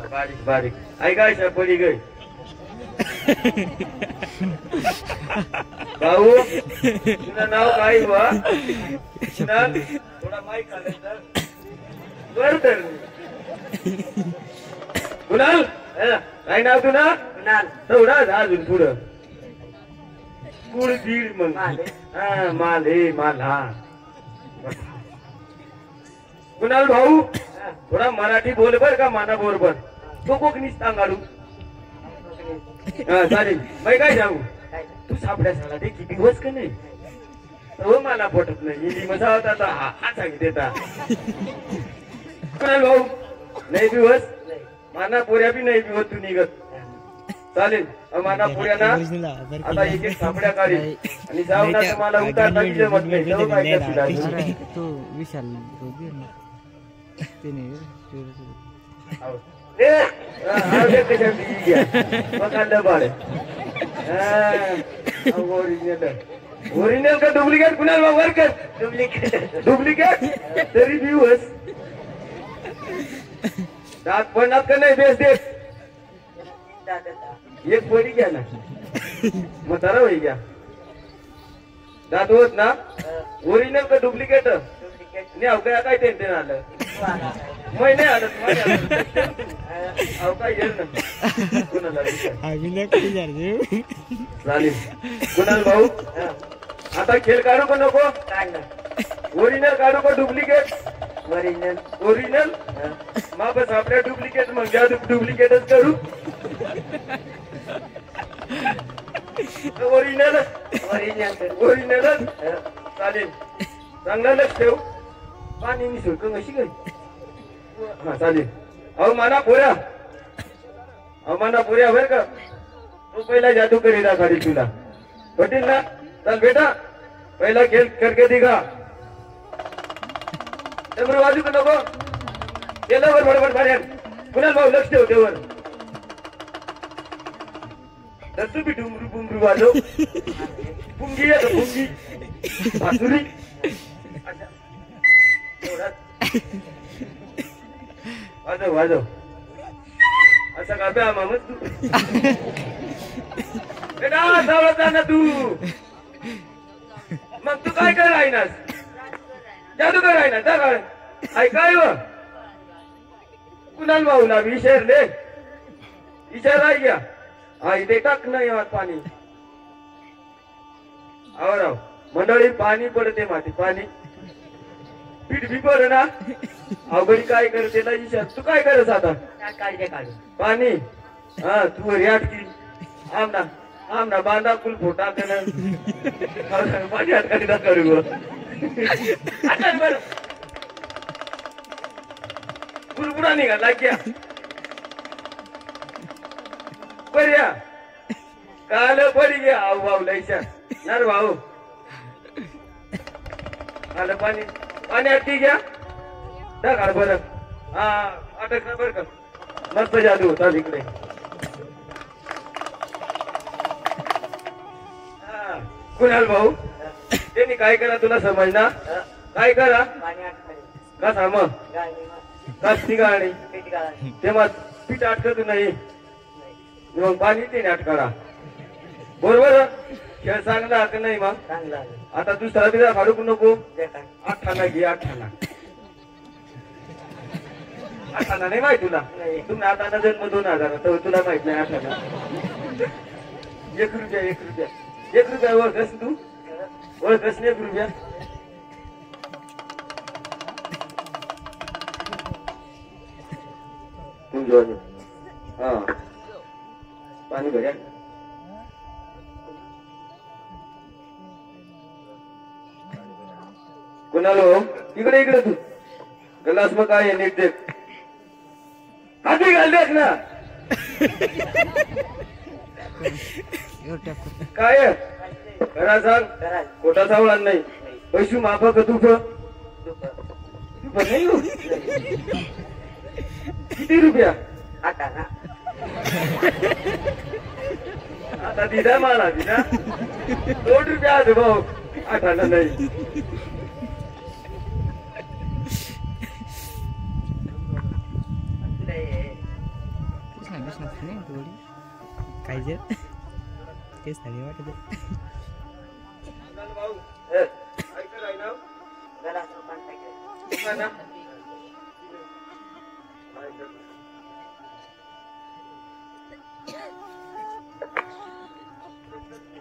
बारीक बारीक ऐका पडी गई भाऊ तुझं नाव काय हुआ थोडा माईक आलं तर बर तर कुणाल काय नाव तुला कुणाल तेवढा अजून पुढं कुळ बीड मग हा माल हे माल हा कुणाल भाऊ थोडा मराठी बोल बर का माना बरोबर तो कोकणीच सांगाडू हा चालेल बाई काय सांगू तू सापड्या झाला ते किती दिवस का नाही हो मला पटत नाही हिंदी मजा होता हा सांगितले कुणाल भाऊ नाही दिवस माना पोऱ्या बी नाही दिवस तू निघत चालेल माना पोऱ्या ना आता एक एक सापड्या काढी आणि जाऊ ना मला उतारता की जमत नाही तो विशाल ओरिजिनल का डुप्लिकेट कुणाला वर्कर डुप्लिकेट तरी दिवस दात पडणार का नाही बेस देत एक पडी घ्या ना मग तारा होई घ्या दात होत ना ओरिजिनल का डुप्लिकेट नाही अवकाय काय टेन्शन आलं मै नाही आलं अवकाय येईल ना कुणाला चालेल कुणाल भाऊ आता खेळ काढू का नको ओरिजिनल काढू का डुप्लिकेट ओरिजिनल ओरिजिनल मग बस आपल्या डुप्लिकेट मग ज्या डुप्लिकेटच करू ओरिजिनल ओरिजिनल ओरिजिनलच चालेल चांगला लक्ष ठेव पाणी निसर्ग कशी गई हा चालेल अहो माना पोऱ्या बर का तू पहिला जादू करी दाखवाडी तुला पटेल ना चल बेटा पहिला खेळ करके दिखा बरोबर बाजू का नको केलं वर बरोबर बाहेर कुणाल भाऊ लक्ष ठेव तेवर तर तू बी डुमरू बुमरू वाजव पुंगी आहे पुंगी भासुरी वाजव वाजव असं का मामच तू बेटा जावळत ना तू मग तू काय कर राहिनास जादू कर राहिना जा काय ऐकाय व कुणाल भाऊला विचार ले विचार आहे घ्या हा इथे टाक नाही पाणी आव मंडळी पाणी पडते माती पाणी पीठ बी पड ना अवघडी काय करते ना विचार तू काय करस आता पाणी हा तू रियाट की आमना बांधा कुल फोटा पाणी अटकाडी ना करू कुरकुरा निघाला क्या पर्या काल पडी घ्या आऊ भाऊ लयच्या नर भाऊ आलं पाणी पाणी अटकी घ्या काढ बरं हा अटक ना बरं का मस्त जादू होता तिकडे कुणाल भाऊ त्यांनी काय करा तुला समजना काय करा कसा मग कसली गाणी तेव्हा पीठ अटकत नाही मग पाणी ते अटकाडा बरोबर खेळ चांगला का नाही मग चांगला आता तू सरबिरा काढू नको 8 घे 8 नाही माहित तुला तुम्ही आता जन्म 2000 तर तुला माहित नाही 8 1 रुपया ओळखस तू ओळखस 1 रुपया हा पाणी भर्या कुणालो इकडे तू गलास मग काय नीट देख हाती घाल देख ना काय करा सांग खोटा सावळा नाही पैसे माफक तुफ नाही हो किती रुपया आता दिदा मला दिदा 2 रुपया आज भाऊ 8 नाही काय जे तेच नाही वाटत भाऊ ऐक राय ना गला कॉन्टॅक्ट ना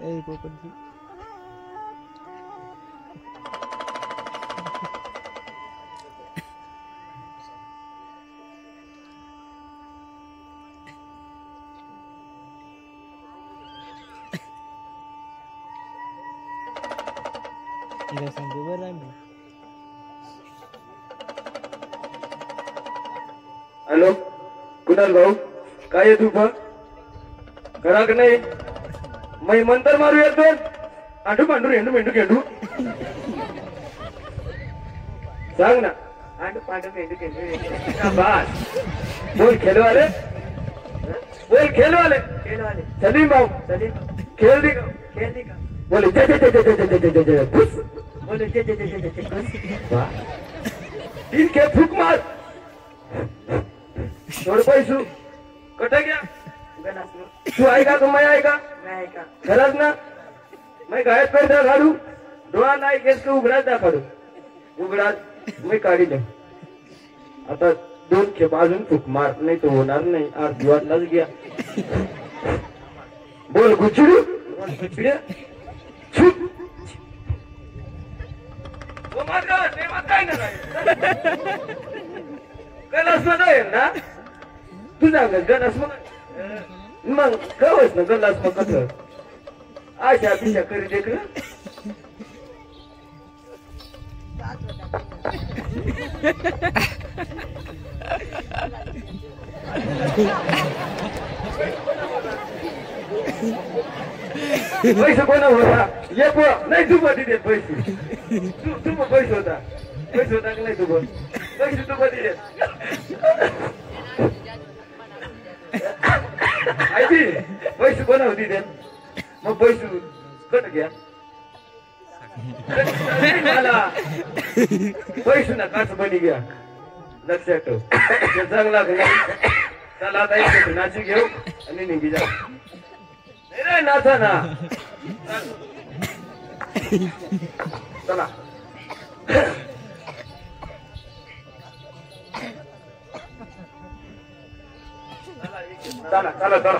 ए पोपट इधर सांगते बरं आहे हॅलो कुणाल भाऊ काय आहे तू करा का नाही मै मंतर मारू येतो आठू पांडू हेंडू मेंडू खेळू सांग ना आठू पांडू मेंडू खेळू बस बोल खेलवाले बोल खेलवाले सलीम भाऊ खेल दी का बोले जे खुश बोले जे खुश तीन के फूक मार छोड़ पैसू कटा गया तू आएगा तो मैं आएगा खरंच ना मैं गायब कर द्या काढू डोळा नाही घेत तू उघडाच द्या काढू उघडाच मी काढी दे आता 2 खेप अजून फूक मार नाही तो होणार नाही आज दिवातलाच गया बोल गुचडू छुप वो मत कर ते मत काय ना गलास मध्ये ना तुझा गलास मग कवच ना गलास मग कसं आशा पिशा करी देख पैसे कोणा होता ये पो नाही तू बधी देत पैसे तू पैसे होता का नाही तू पैसे तू बधी देत ऐकी पैसे कोणा होती देत मग पैसे कट घ्या मला पैसे ना काच बनी घ्या लक्षात ठेव चांगला चला आता एक नाची घेऊ आणि निघी जा नाही नाचा ना चला चला चला चला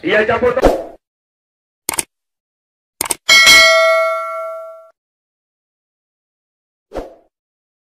याच्या फोटो